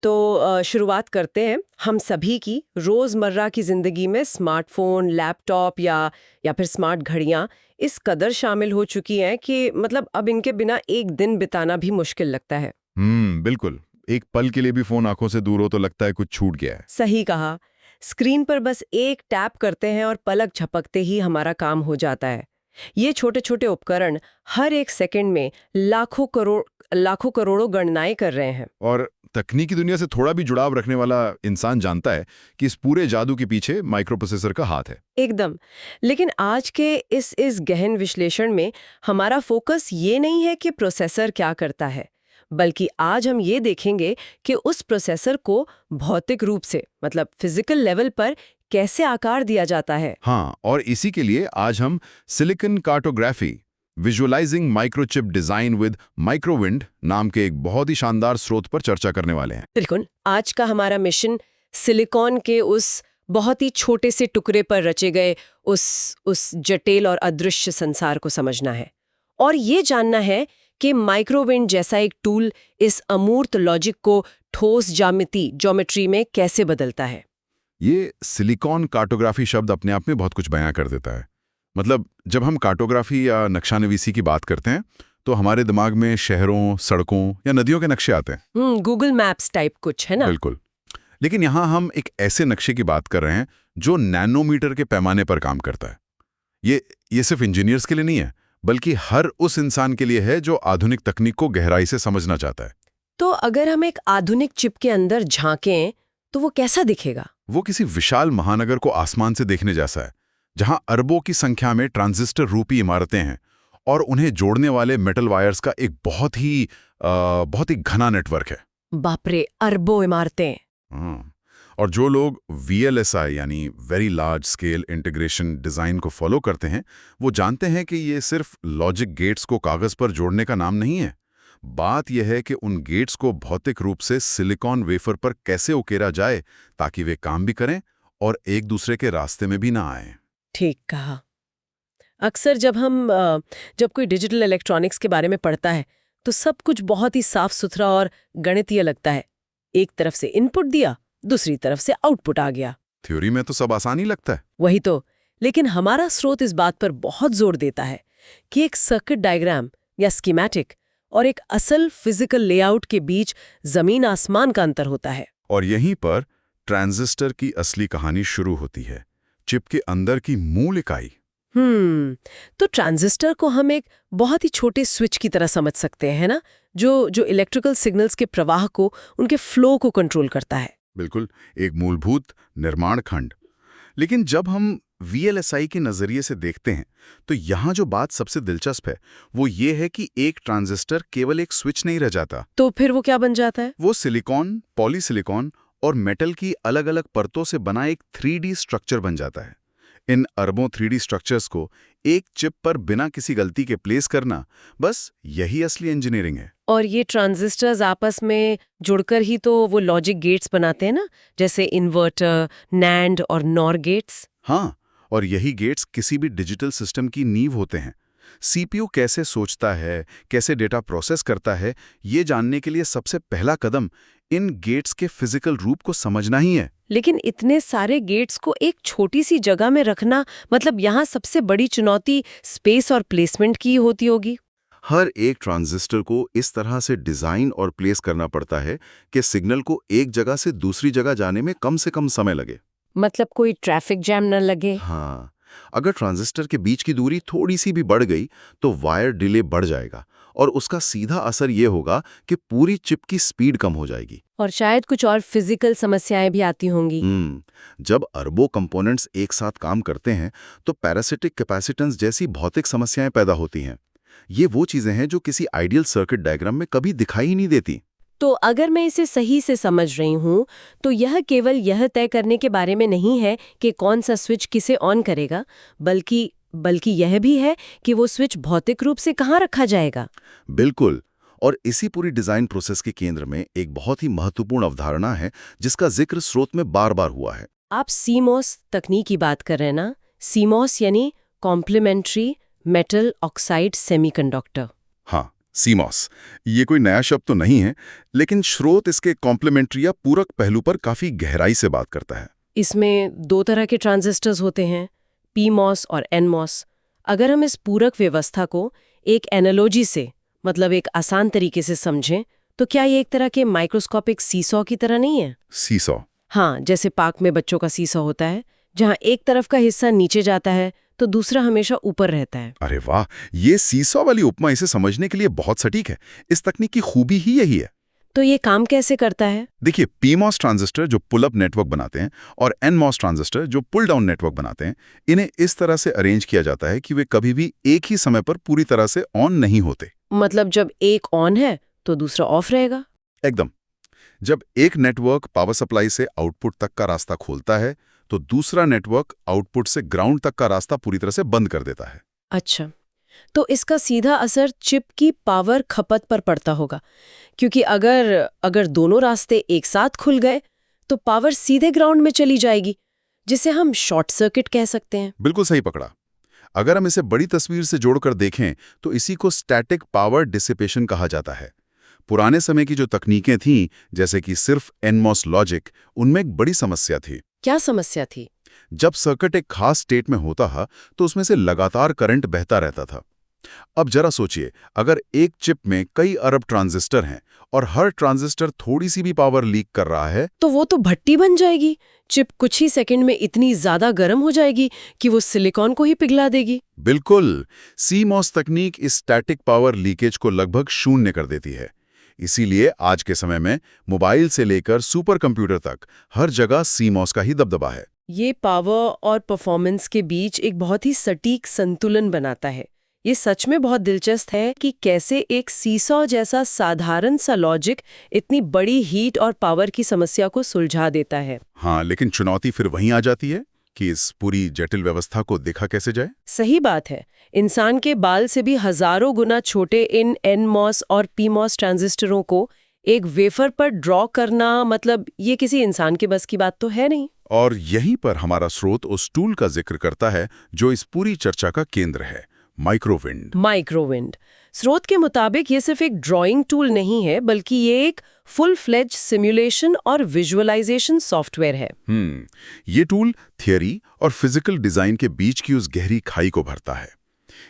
तो शुरुआत करते हैं हम सभी की रोज़मर्रा की ज़िंदगी में स्मार्टफ़ोन, लैपटॉप या फिर स्मार्ट घड़ियाँ इस कदर शामिल हो चुकी हैं कि मतलब अब इनके बिना एक दिन बिताना भी मुश्किल लगता है। बिल्कुल। एक पल के लिए भी फोन आंखों से दूर हो तो लगता है कुछ छूट गया है। सही कहा। स्क्रीन पर बस एक टैप करते हैं और पलक झपकते ही हमारा काम हो जाता है। ये छोटे-छोटे उपकरण हर एक सेकंड में लाखों करोड़ों गणनाएं कर रहे हैं। और तकनीकी दुनिया से थोड़ा भी जुड़ाव रखने वाला इंसान जानता है कि इस पूरे जादू के पीछे माइक्रो प्रोसेसर का हाथ है। एकदम। लेकिन आज के इस गहन विश्लेषण में हमारा फोकस ये नहीं है कि प्रोसेसर क्या करता है, बल्कि आज हम ये देखेंगे कि उस प्रोसेसर को भौतिक रूप से मतलब फिजिकल लेवल पर कैसे आकार दिया जाता है। हाँ, और इसी के लिए आज हम silicon cartography, visualising microchip design with Microwind नाम के एक बहुत ही शानदार स्रोत पर चर्चा करने वाले हैं। बिल्कुल। आज का हमारा मिशन सिलिकॉन के उस बहुत ही छोटे से टुकड़े पर रचे गए उस जटिल और अदृश्य संसार को समझना है और ये जानना है कि माइक्रोविंड जैसा एक टूल इस अमूर्त लॉजिक को ठोस ज्योमेट्री में कैसे बदलता है। ये सिलिकॉन कार्टोग्राफी शब्द अपने आप में बहुत कुछ बयां कर देता है। मतलब जब हम कार्टोग्राफी या नक्शानवीसी की बात करते हैं तो हमारे दिमाग में शहरों, सड़कों या नदियों के नक्शे आते हैं। गूगल मैप्स टाइप कुछ है ना। बिल्कुल। लेकिन यहाँ हम एक ऐसे नक्शे की बात कर रहे हैं जो नैनोमीटर के पैमाने पर काम करता है। ये सिर्फ इंजीनियर्स के लिए नहीं है, बल्कि हर उस इंसान के लिए है जो आधुनिक तकनीक को गहराई से समझना चाहता है। तो अगर हम एक आधुनिक चिप के अंदर झांकें तो वो कैसा दिखेगा? वो किसी विशाल महानगर को आसमान से देखने जैसा है, जहां अरबों की संख्या में ट्रांजिस्टर रूपी इमारतें हैं और उन्हें जोड़ने वाले मेटल वायर्स का एक बहुत ही घना नेटवर्क है। बाप रे, अरबों इमारतें। हाँ। और जो लोग VLSI यानी very large scale integration design को फॉलो करते हैं, वो जानते हैं कि ये सिर्फ लॉजिक गेट्स को कागज़ पर जोड़ने का नाम नहीं है। बात यह है कि उन गेट्स को भौतिक रूप से सिलिकॉन वेफर पर कैसे उकेरा जाए ताकि वे काम भी करें और एक दूसरे के रास्ते में भी ना आए। ठीक कहा। अक्सर जब कोई डिजिटल इलेक्ट्रॉनिक्स के बारे में पढ़ता है तो सब कुछ बहुत ही साफ सुथरा और गणितीय लगता है। एक तरफ से इनपुट दिया, दूसरी तरफ से आउटपुट आ गया। थ्योरी में तो सब आसान ही लगता है। वही तो। लेकिन हमारा स्रोत इस बात पर बहुत जोर देता है कि एक सर्किट डायग्राम या स्कीमेटिक और एक असल फिजिकल लेआउट के बीच जमीन आसमान का अंतर होता है। और यहीं पर ट्रांजिस्टर की असली कहानी शुरू होती है, चिप के अंदर की मूल इकाई। तो ट्रांजिस्टर को हम एक बहुत ही छोटे स्विच की तरह समझ सकते हैं ना, जो इलेक्ट्रिकल सिग्नल्स के प्रवाह को, उनके फ्लो को कंट्रोल करता है। बिल्कुल, एक मूलभूत निर्माण खंड। लेकिन जब हम VLSI के नजरिए से देखते हैं तो यहाँ जो बात सबसे दिलचस्प है वो ये है कि एक ट्रांजिस्टर केवल एक स्विच नहीं रह जाता। तो फिर वो क्या बन जाता है? वो सिलिकॉन, पॉलीसिलिकॉन और मेटल की अलग-अलग परतों से बना एक 3D स्ट्रक्चर बन जाता है। इन अरबों 3D स्ट्रक्चर्स को एक चिप पर बिना किसी गलती के प्लेस करना, बस यही असली इंजीनियरिंग है। और ये ट्रांजिस्टर्स आपस में जुड़कर ही तो वो लॉजिक गेट्स बनाते हैं ना, जैसे इन्वर्टर, नैंड और नॉर गेट्स। हाँ, और यही गेट्स किसी भी डिजिटल सिस्टम की नींव होते हैं। CPU कैसे सोचता है, कैसे डेटा प्रोसेस करता है, ये जानने के लिए सबसे पहला कदम इन गेट्स के फिजिकल रूप को समझना ही है। लेकिन इतने सारे गेट्स को एक छोटी सी जगह में रखना, मतलब यहाँ सबसे बड़ी चुनौती स्पेस और प्लेसमेंट की होती होगी। हर एक ट्रांजिस्टर को इस तरह से डिजाइन और प्लेस करना पड़ता है कि सिग्नल को एक जगह से दूसरी जगह जाने में कम से कम समय लगे। मतलब कोई ट्रैफिक जैम न लगे। हाँ, अगर ट्रांजिस्टर के बीच की दूरी थोड़ी सी भी बढ़ गई तो वायर डिले बढ़ जाएगा और उसका सीधा असर ये होगा कि पूरी चिप की स्पीड कम हो जाएगी। और शायद कुछ और फिजिकल समस्याएं भी आती होंगी। जब अरबों कंपोनेंट्स एक साथ काम करते हैं तो पैरासिटिक कैपेसिटेंस जैसी भौतिक समस्याएं पैदा होती हैं। ये वो चीजें हैं जो किसी आइडियल सर्किट डायग्राम में कभी दिखाई ही नहीं देती। तो अगर मैं इसे सही से समझ रही हूँ तो यह केवल यह तय करने के बारे में नहीं है कि कौन सा स्विच किसे ऑन करेगा, बल्कि यह भी है कि वो स्विच भौतिक रूप से कहाँ रखा जाएगा। बिल्कुल। और इसी पूरी डिजाइन प्रोसेस के केंद्र में एक बहुत ही महत्वपूर्ण अवधारणा है जिसका जिक्र स्रोत में बार बार हुआ है। आप CMOS तकनीक की बात कर रहे हैं ना? CMOS यानी कॉम्प्लीमेंट्री मेटल ऑक्साइड सेमीकंडक्टर। हाँ, सीमॉस, ये कोई नया शब्द तो नहीं है, लेकिन स्रोत इसके कॉम्प्लीमेंट्री या पूरक पहलू पर काफी गहराई से बात करता है। इसमें दो तरह के ट्रांजिस्टर्स होते हैं, पीमॉस और एनमॉस। अगर हम इस पूरक व्यवस्था को एक एनालॉजी से, मतलब एक आसान तरीके से समझें, तो क्या ये एक तरह के माइक्रोस्कोपिक सीसॉ की तरह नहीं है? सीसॉ? हाँ, जैसे पार्क में बच्चों का सीसॉ होता है, जहाँ एक तरफ का हिस्सा नीचे जाता है तो दूसरा हमेशा ऊपर रहता है। अरे वाह, ये सीसॉ वाली उपमा इसे समझने के लिए बहुत सटीक है। इस तकनीक की खूबी ही यही है। तो ये काम कैसे करता है? देखिए, पीमॉस ट्रांजिस्टर जो पुल अप नेटवर्क बनाते हैं और एनमॉस ट्रांजिस्टर जो पुल डाउन नेटवर्क बनाते हैं, इन्हें इस तरह से अरेंज किया जाता है कि वे कभी भी एक ही समय पर पूरी तरह से ऑन नहीं होते। मतलब जब एक ऑन है तो दूसरा ऑफ रहेगा? एकदम। जब एक नेटवर्क पावर सप्लाई से आउटपुट तक का रास्ता खोलता है, तो दूसरा नेटवर्क आउटपुट से ग्राउंड तक का रास्ता पूरी तरह से बंद कर देता है। अच्छा, तो इसका सीधा असर चिप की पावर खपत पर पड़ता होगा, क्योंकि अगर दोनों रास्ते एक साथ खुल गए तो पावर सीधे ग्राउंड में चली जाएगी, जिसे हम शॉर्ट सर्किट कह सकते हैं। बिल्कुल सही पकड़ा। अगर हम इसे बड़ी तस्वीर से जोड़कर देखें तो इसी को स्टैटिक पावर डिसिपेशन कहा जाता है। पुराने समय की जो तकनीकें थीं, जैसे कि सिर्फ एनमॉस लॉजिक, उनमें एक बड़ी समस्या थी। क्या समस्या थी? जब सर्किट एक खास स्टेट में होता था तो उसमें से लगातार करंट बहता रहता था। अब जरा सोचिए, अगर एक चिप में कई अरब ट्रांजिस्टर हैं और हर ट्रांजिस्टर थोड़ी सी भी पावर लीक कर रहा है, तो वो तो भट्टी बन जाएगी। चिप कुछ ही सेकंड में इतनी ज्यादा गर्म हो जाएगी कि वो सिलिकॉन को ही पिघला देगी। बिल्कुल। सीमॉस तकनीक इस स्टैटिक पावर लीकेज को लगभग शून्य कर देती है। इसीलिए आज के समय में मोबाइल से लेकर सुपर कंप्यूटर तक हर जगह सीमॉस का ही दबदबा है। ये पावर और परफॉर्मेंस के बीच एक बहुत ही सटीक संतुलन बनाता है। ये सच में बहुत दिलचस्प है कि कैसे एक सीसॉ जैसा साधारण सा लॉजिक इतनी बड़ी हीट और पावर की समस्या को सुलझा देता है। हाँ, लेकिन चुनौती फिर वहीं आ जाती है कि इस पूरी जटिल व्यवस्था को देखा कैसे जाए। सही बात है। इंसान के बाल से भी हजारों गुना छोटे इन एनमॉस और पीमॉस ट्रांजिस्टरों को एक वेफर पर ड्रॉ करना, मतलब ये किसी इंसान के बस की बात तो है नहीं। और यहीं पर हमारा स्रोत उस टूल का जिक्र करता है जो इस पूरी चर्चा का केंद्र है, माइक्रोविंड। माइक्रोविंड। स्रोत के मुताबिक ये सिर्फ एक ड्राइंग टूल नहीं है, बल्कि ये एक फुल फ्लेज सिमुलेशन और विजुअलाइजेशन सॉफ्टवेयर है। ये टूल थियरी और फिजिकल डिजाइन के बीच की उस गहरी खाई को भरता है।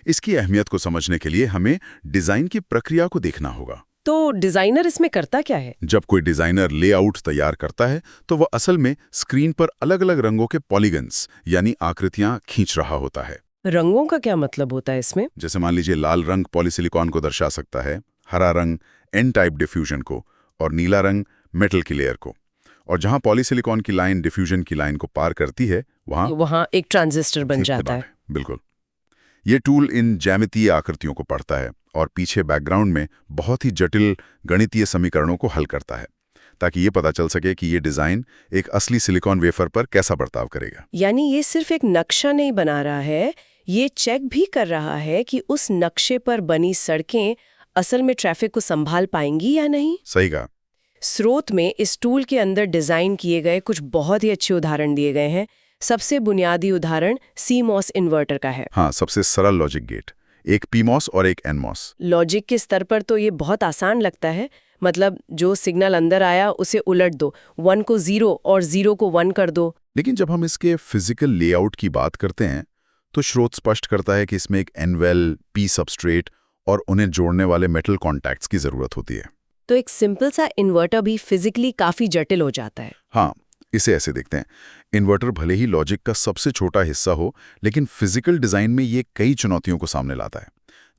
इसकी अहमियत को समझने के लिए हमें डिजाइन की प्रक्रिया को देखना होगा। तो डिजाइनर इसमें करता क्या है? जब कोई डिजाइनर लेआउट तैयार करता है तो वह असल में स्क्रीन पर अलग अलग रंगों के पॉलीगन्स यानी आकृतियां खींच रहा होता है। रंगों का क्या मतलब होता है इसमें? जैसे मान लीजिए, लाल रंग पॉलीसिलिकॉन को दर्शा सकता है, हरा रंग एन टाइप डिफ्यूजन को, और नीला रंग मेटल की लेयर को। और जहां पॉलीसिलिकॉन की लाइन डिफ्यूजन की लाइन को पार करती है, वहां एक ट्रांजिस्टर बन जाता है। बिल्कुल। ये टूल इन ज्यामितीय आकृतियों को पढ़ता है और पीछे बैकग्राउंड में बहुत ही जटिल गणितीय समीकरणों को हल करता है, ताकि ये पता चल सके कि ये डिजाइन एक असली सिलिकॉन वेफर पर कैसा बर्ताव करेगा। यानी ये सिर्फ एक नक्शा नहीं बना रहा है, ये चेक भी कर रहा है कि उस नक्शे पर बनी सड़कें असल में ट्रैफिक को संभाल पाएंगी या नहीं। सही कहा। स्रोत में इस टूल के अंदर डिजाइन किए गए कुछ बहुत ही अच्छे उदाहरण दिए गए हैं। सबसे बुनियादी उदाहरण सीमॉस इन्वर्टर का है। हाँ, सबसे सरल लॉजिक गेट, एक पीमॉस और एक एनमॉस। लॉजिक के स्तर पर तो ये बहुत आसान लगता है। मतलब जो सिग्नल अंदर आया उसे उलट दो, 1 को 0 और 0 को 1 कर दो। लेकिन जब हम इसके फिजिकल लेआउट की बात करते हैं तो स्रोत स्पष्ट करता है कि इसमें एक एनवेल, पी सबस्ट्रेट और उन्हें जोड़ने वाले मेटल कॉन्टैक्ट्स की जरूरत होती है। तो एक सिंपल सा इन्वर्टर भी फिजिकली काफी जटिल हो जाता है। हाँ, इसे ऐसे देखते हैं। इन्वर्टर भले ही लॉजिक का सबसे छोटा हिस्सा हो, लेकिन फिजिकल डिजाइन में ये कई चुनौतियों को सामने लाता है।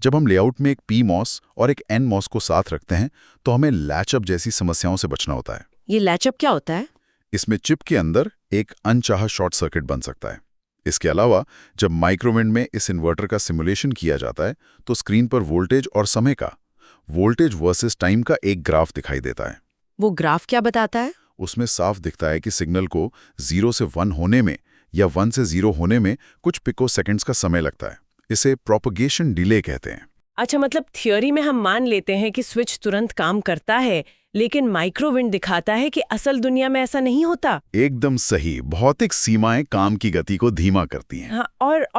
जब हम लेआउट में एक पीमॉस और एक एनमॉस को साथ रखते हैं तो हमें लैचअप जैसी समस्याओं से बचना होता है। ये लैचअप क्या होता है? इसमें चिप के अंदर एक अनचाहा शॉर्ट सर्किट बन सकता है। इसके अलावा जब माइक्रोविंड में इस इन्वर्टर का सिमुलेशन किया जाता है तो स्क्रीन पर वोल्टेज और समय का, वोल्टेज वर्सेस टाइम का एक ग्राफ दिखाई देता है। वो ग्राफ क्या बताता है? उसमें साफ दिखता है कि सिग्नल को 0 से 1 होने में या 1 से 0 होने में कुछ पिको सेकंड्स का समय लगता है। इसे प्रोपगेशन डिले कहते हैं। अच्छा, मतलब थियोरी में हम मान लेते हैं कि स्विच तुरंत काम करता है, लेकिन माइक्रोविंड दिखाता है कि असल दुनिया में ऐसा नहीं होता। एकदम सही। भौतिक सीमाएं काम की गति को धीमा करती हैं। हाँ,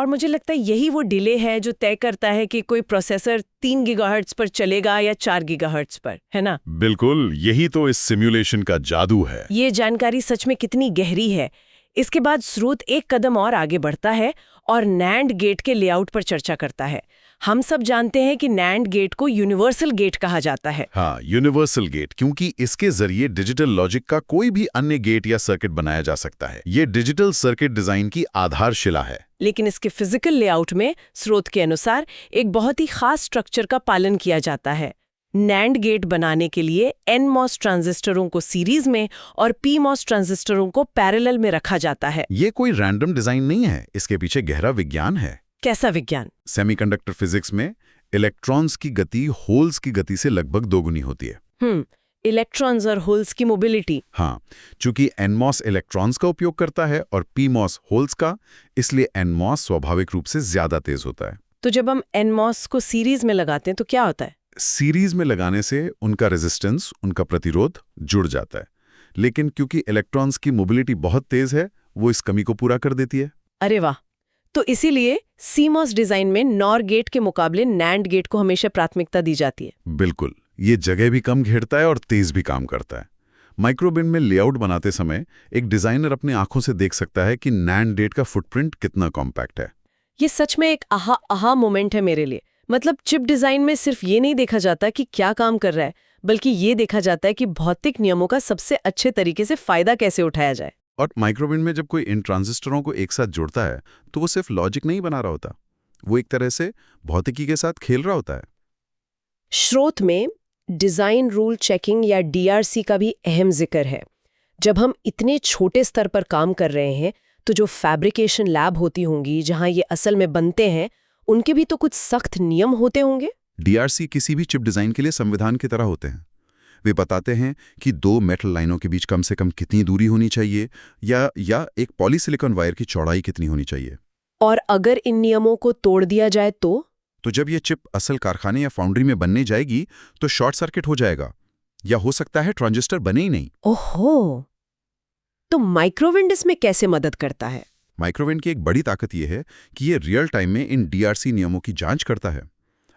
और मुझे लगता है यही वो डिले है जो तय करता है कि कोई प्रोसेसर 3 गीगाहर्ट्ज पर चलेगा या 4 गीगाहर्ट्ज पर, है ना? बिल्कुल, यही तो इस सिमुलेशन का जादू है। ये जानकारी सच में कितनी गहरी है। इसके बाद स्रोत एक कदम और आगे बढ़ता है और नैंड गेट के लेआउट पर चर्चा करता है। हम सब जानते हैं कि नैंड गेट को यूनिवर्सल गेट कहा जाता है। हाँ, यूनिवर्सल गेट, क्योंकि इसके जरिए डिजिटल लॉजिक का कोई भी अन्य गेट या सर्किट बनाया जा सकता है। ये डिजिटल सर्किट डिजाइन की आधारशिला है। लेकिन इसके फिजिकल लेआउट में स्रोत के अनुसार एक बहुत ही खास स्ट्रक्चर का पालन किया जाता है। नैंड गेट बनाने के लिए NMOS ट्रांजिस्टरों को सीरीज में और PMOS ट्रांजिस्टरों को पैरेलल में रखा जाता है। ये कोई रैंडम डिजाइन नहीं है, इसके पीछे गहरा विज्ञान है। कैसा विज्ञान? सेमीकंडक्टर फिजिक्स में इलेक्ट्रॉन्स की गति होल्स की गति से लगभग दोगुनी होती है। इलेक्ट्रॉन्स और होल्स की मोबिलिटी। हाँ, चूंकि NMOS इलेक्ट्रॉन्स का उपयोग करता है और PMOS होल्स का, इसलिए NMOS स्वाभाविक रूप से ज्यादा तेज होता है। तो जब हम NMOS को सीरीज में लगाते हैं तो क्या होता है? सीरीज में लगाने से उनका रेजिस्टेंस, उनका प्रतिरोध जुड़ जाता है, लेकिन क्योंकि इलेक्ट्रॉन्स की मोबिलिटी बहुत तेज है, वो इस कमी को पूरा कर देती है। अरे वाह! तो इसीलिए CMOS डिजाइन में NOR गेट के मुकाबले NAND गेट को हमेशा प्राथमिकता दी जाती है। बिल्कुल, ये जगह भी कम घेरता है और तेज भी काम करता है। माइक्रोबिन में लेआउट बनाते समय एक डिजाइनर अपनी आंखों से देख सकता है कि NAND गेट का फुटप्रिंट कितना कॉम्पैक्ट है। ये सच में एक आहा मोमेंट है मेरे लिए। मतलब चिप डिजाइन में सिर्फ ये नहीं देखा जाता कि क्या काम कर रहा है, बल्कि ये देखा जाता है कि भौतिक नियमों का सबसे अच्छे तरीके से फायदा कैसे उठाया जाए। और माइक्रोबिन में जब कोई इन ट्रांजिस्टरों को एक साथ जोड़ता है तो वो सिर्फ लॉजिक नहीं बना रहा होता, वो एक तरह से भौतिकी के साथ खेल रहा होता है। स्रोत में डिजाइन रूल चेकिंग या DRC का भी अहम जिक्र है। जब हम इतने छोटे स्तर पर काम कर रहे हैं तो जो फैब्रिकेशन लैब होती होंगी जहां ये असल में बनते हैं, उनके भी तो कुछ सख्त नियम होते होंगे। DRC किसी भी चिप डिजाइन के लिए संविधान की तरह होते हैं। वे बताते हैं कि 2 मेटल लाइनों के बीच कम से कम कितनी दूरी होनी चाहिए या एक पॉलीसिलिकॉन वायर की चौड़ाई कितनी होनी चाहिए। और अगर इन नियमों को तोड़ दिया जाए तो जब ये चिप असल कारखाने या फाउंड्री में बनने जाएगी तो शॉर्ट सर्किट हो जाएगा, या हो सकता है ट्रांजिस्टर बने ही नहीं। ओहो! तो माइक्रोविंड इसमें कैसे मदद करता है? माइक्रोविंड की एक बड़ी ताकत यह है कि ये रियल टाइम में इन DRC नियमों की जांच करता है।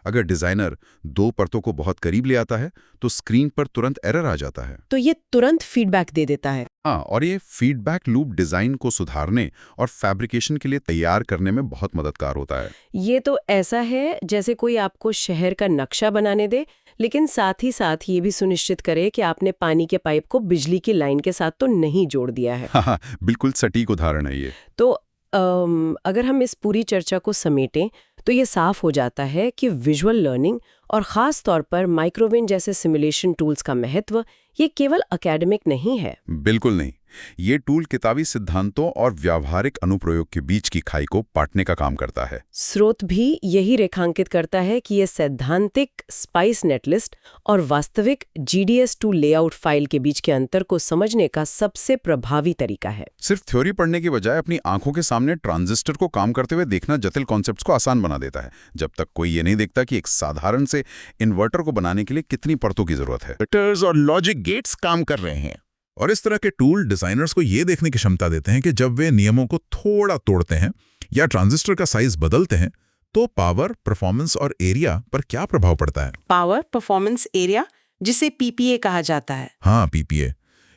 अगर डिजाइनर 2 परतों को बहुत करीब ले आता है तो स्क्रीन पर तुरंत एरर आ जाता है। तो ये तुरंत फीडबैक दे देता है। हाँ, और ये फीडबैक लूप डिजाइन को सुधारने और फैब्रिकेशन के लिए तैयार करने में बहुत मददगार होता है। ये तो ऐसा है जैसे कोई आपको शहर का नक्शा बनाने दे, लेकिन साथ ही साथ ये भी सुनिश्चित करे कि आपने पानी के पाइप को बिजली की लाइन के साथ तो नहीं जोड़ दिया है। हाँ, बिल्कुल सटीक उदाहरण है ये। तो अगर हम इस पूरी चर्चा को समेटें तो ये साफ हो जाता है कि विजुअल लर्निंग और ख़ास तौर पर माइक्रोविंड जैसे सिमुलेशन टूल्स का महत्व ये केवल एकेडमिक नहीं है। बिल्कुल नहीं, ये टूल किताबी सिद्धांतों और व्यावहारिक अनुप्रयोग के बीच की खाई को पाटने का काम करता है। स्रोत भी यही रेखांकित करता है कि ये सैद्धांतिक स्पाइस नेटलिस्ट और वास्तविक GDS2 लेआउट फाइल के बीच के अंतर को समझने का सबसे प्रभावी तरीका है। सिर्फ थ्योरी पढ़ने की बजाय अपनी आंखों के सामने ट्रांजिस्टर को काम करते हुए देखना जटिल कॉन्सेप्ट्स को आसान बना देता है, जब तक कोई ये नहीं देखता कि एक साधारण से इन्वर्टर को बनाने के लिए कितनी परतों की जरूरत है। वेक्टर्स और लॉजिक गेट्स काम कर रहे हैं, और इस तरह के टूल डिजाइनर्स को ये देखने की क्षमता देते हैं कि जब वे नियमों को थोड़ा तोड़ते हैं या ट्रांजिस्टर का साइज बदलते हैं तो पावर, परफॉर्मेंस और एरिया पर क्या प्रभाव पड़ता है। पावर, परफॉर्मेंस, एरिया, जिसे PPA कहा जाता है। हाँ, PPA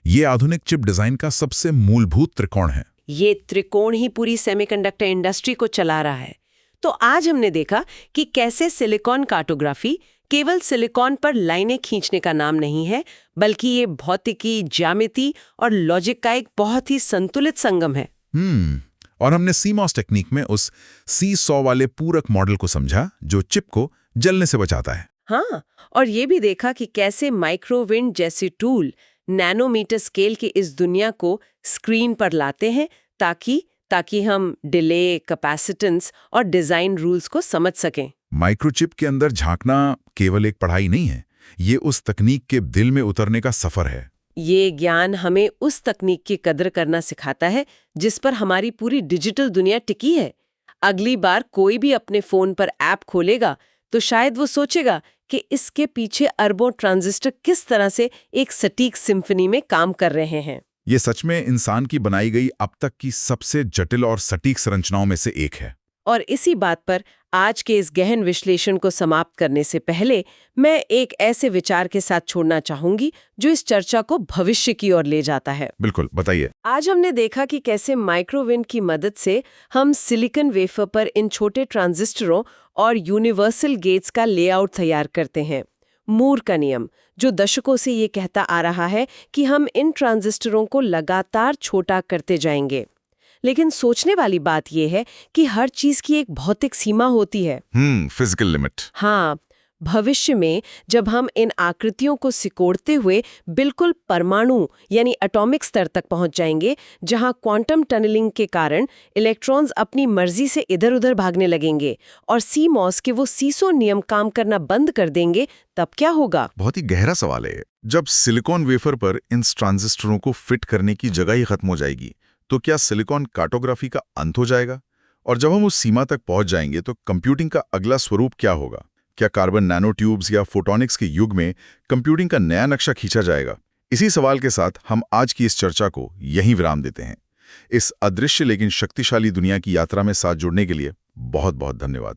ये आधुनिक चिप डिजाइन का सबसे मूलभूत त्रिकोण है। ये त्रिकोण ही पूरी सेमीकंडक्टर इंडस्ट्री को चला रहा है। तो आज हमने देखा कि कैसे सिलिकॉन कार्टोग्राफी केवल सिलिकॉन पर लाइनें खींचने का नाम नहीं है, बल्कि ये भौतिकी, ज्यामिति और लॉजिक का एक बहुत ही संतुलित संगम है। और हमने CMOS टेक्निक में उस C100 वाले पूरक मॉडल को समझा जो चिप को जलने से बचाता है। हाँ, और ये भी देखा कि कैसे माइक्रोविंड जैसे टूल नैनोमीटर स्केल की इस दुनिया को स्क्रीन पर लाते हैं ताकि हम डिले, कैपेसिटेंस और डिजाइन रूल्स को समझ सकें। माइक्रोचिप के अंदर झांकना केवल एक पढ़ाई नहीं है, ये उस तकनीक के दिल में उतरने का सफर है। ये ज्ञान हमें उस तकनीक की कदर करना सिखाता है जिस पर हमारी पूरी डिजिटल दुनिया टिकी है। अगली बार कोई भी अपने फोन पर ऐप खोलेगा तो शायद वो सोचेगा कि इसके पीछे अरबों ट्रांजिस्टर किस तरह से एक सटीक सिम्फनी में काम कर रहे हैं। ये सच में इंसान की बनाई गई अब तक की सबसे जटिल और सटीक संरचनाओं में से एक है। और इसी बात पर आज के इस गहन विश्लेषण को समाप्त करने से पहले मैं एक ऐसे विचार के साथ छोड़ना चाहूंगी जो इस चर्चा को भविष्य की ओर ले जाता है। बिल्कुल, बताइए। आज हमने देखा कि कैसे माइक्रोवेव की मदद से हम सिलिकॉन वेफर पर इन छोटे ट्रांजिस्टरों और यूनिवर्सल गेट्स का लेआउट तैयार करते हैं। मूर का नियम, जो दशकों से ये कहता आ रहा है कि हम इन ट्रांजिस्टरों को लगातार छोटा करते जाएंगे। लेकिन सोचने वाली बात यह है कि हर चीज की एक भौतिक सीमा होती है। Physical limit. हाँ, भविष्य में जब हम इन आकृतियों को सिकोड़ते हुए बिल्कुल परमाणु यानी एटॉमिक स्तर तक पहुंच जाएंगे, जहां क्वांटम टनलिंग के कारण इलेक्ट्रॉन्स अपनी मर्जी से इधर-उधर भागने लगेंगे और सीमॉस के वो सीसो नियम काम करना बंद कर देंगे, तब क्या होगा? बहुत ही गहरा सवाल है। जब सिलिकॉन वेफर पर इन ट्रांजिस्टरों को फिट करने की जगह ही खत्म हो जाएगी, तो क्या सिलिकॉन कार्टोग्राफी का अंत हो जाएगा? और जब हम उस सीमा तक पहुंच जाएंगे तो कंप्यूटिंग का अगला स्वरूप क्या होगा? क्या कार्बन नैनो ट्यूब्स या फोटोनिक्स के युग में कंप्यूटिंग का नया नक्शा खींचा जाएगा? इसी सवाल के साथ हम आज की इस चर्चा को यहीं विराम देते हैं। इस अदृश्य लेकिन शक्तिशाली दुनिया की यात्रा में साथ जुड़ने के लिए बहुत बहुत धन्यवाद।